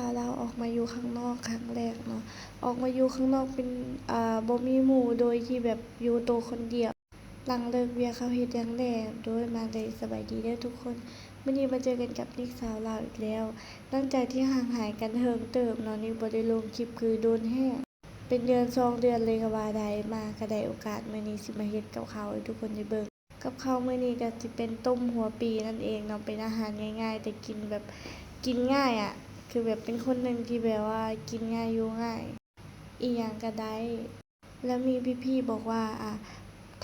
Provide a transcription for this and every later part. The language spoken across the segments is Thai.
าวลาวออกมาอยู่ข้างนอกครั้งแรกเนาะออกมาอยู่ข้างนอกเป็นบ่มีหมู่โดยที่แบบอยู่ตัวคนเดียวหลังเลิกเวียกเขาเฮ็ดหยังแหน่โดยมาเลยสบายดีเด้อทุกคนมื้อนี้มาเจอกันกับนิกสาวลาวอีกแล้วหลังจากที่ห่างหายกันเฮิงเติบเนาะนี่บ่ได้ลงคลิปคือโดนแฮงเป็นเดือน2 เดือนเลยก็ว่าได้มาก็ได้โอกาสมื้อนี้สิมาเฮ็ดกับข้าวให้ทุกคนได้เบิ่งกับข้าวมื้อนี้ก็สิเป็นต้มหัวปีนั่นเองเนาะเป็นอาหารง่ายๆแต่กินแบบกินง่ายอ่ะคือแบบเป็นคนหนึ่งที่แบบว่ากินง่ายอยู่ง่ายอีหยังก็ได้แล้วมีพี่ๆบอกว่า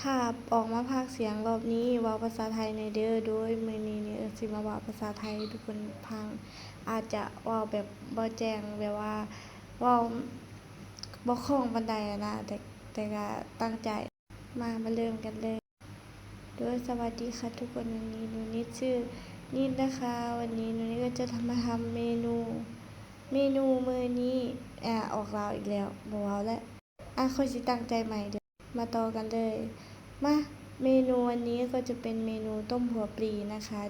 ถ้าออกมาพากย์เสียงรอบนี้เว้าภาษาไทยหน่อยเด้อโดยมื้อนี้นี่สิมาเว้าภาษาไทยให้ทุกคนฟังอาจจะเว้าแบบบ่แจ้งแบบว่าเว้าบ่คล่องปานใดอะนะแต่ก็ตั้งใจมาเริ่มกันเลยโดยสวัสดีค่ะทุกคนวันนี้หนูนิดชื่อนิดนะคะวันนี้หนูนิดก็จะมาทำเมนูมื้อนี้ออกลาวอีกแล้วบ่เว้าแล้วค่อยสิตั้งใจใหม่เด้อมาต่อกันเลยมาเมนูวันนี้ก็จะเป็นเมนูต้มหัวปลีนะคะ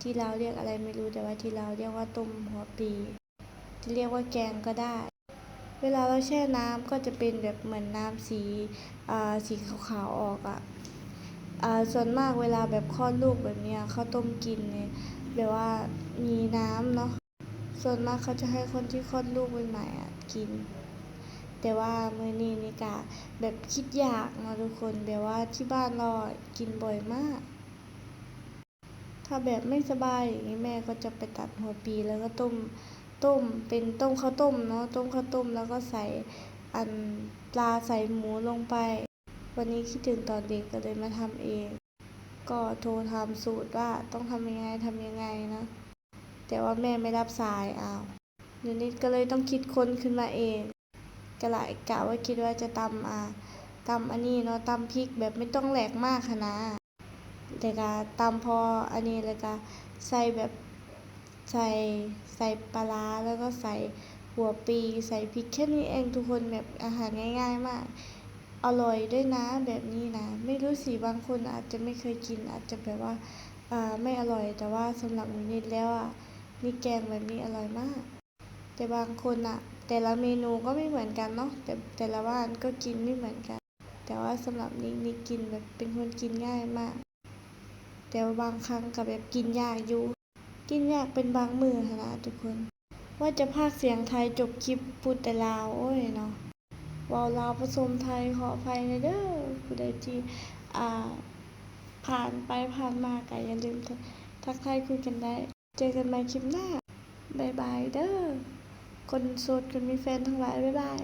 ที่ลาวเรียกอะไรไม่รู้แต่ว่าที่ลาวเรียกว่าต้มหัวปลีจะเรียกว่าแกงก็ได้เวลาเราแช่น้ำก็จะเป็นแบบเหมือนน้ำสีขาวๆออกส่วนมากเวลาแบบคลอดลูกแบบเนี้ยเขาต้มกินเนี่ยแบบว่ามีน้ำเนาะส่วนมากเขาจะให้คนที่คลอดลูกใหม่ๆกินแต่ว่ามื้อนี้นี่ก็แบบคิดยากเนาะทุกคนแบบว่าที่บ้านเรากินบ่อยมากถ้าแบบไม่สบายอย่างนี้แม่ก็จะไปตัดหัวปลีแล้วก็ต้มเป็นต้มข้าวต้มเนาะต้มข้าวต้มแล้วก็ใส่ปลาใส่หมูลงไปวันนี้คิดถึงตอนเด็กก็เลยมาทำเองก็โทรถามสูตรว่าต้องทำยังไงนะแต่ว่าแม่ไม่รับสายเดี๋ยวนี้ก็เลยต้องคิดค้นขึ้นมาเองก็เลยกะว่าคิดว่าจะตำอันนี้เนาะตำพริกแบบไม่ต้องแหลกมากค่ะนะแต่ก็ตำพออันนี้แล้วก็ใส่แบบใส่ปลาร้าแล้วก็ใส่หัวปลีใส่พริกแค่นี้เองทุกคนแบบอาหารง่ายๆมากอร่อยด้วยนะแบบนี้นะไม่รู้สิบางคนอาจจะไม่เคยกินอาจจะแบบว่าไม่อร่อยแต่ว่าสำหรับหนูนิดแล้วนี่แกงแบบนี้อร่อยมากแต่บางคนแต่ละเมนูก็ไม่เหมือนกันเนาะแต่ละบ้านก็กินไม่เหมือนกันแต่ว่าสำหรับนี่กินแบบเป็นคนกินง่ายมากแต่ว่าบางครั้งก็แบบกินยากอยู่กินยากเป็นบางมื้อค่ะนะทุกคนว่าจะพากย์เสียงไทยจบคลิปพูดแต่ลาวโอ้ยเนาะเว้าลาวผสมไทยขออภัยเด้อผู้ใดที่ผ่านไปผ่านมาก็อย่าลืมทักทายคุยกันได้เจอกันใหม่คลิปหน้าบ๊ายบายเด้อคนโสดคนมีแฟนทั้งหลายบ๊ายบาย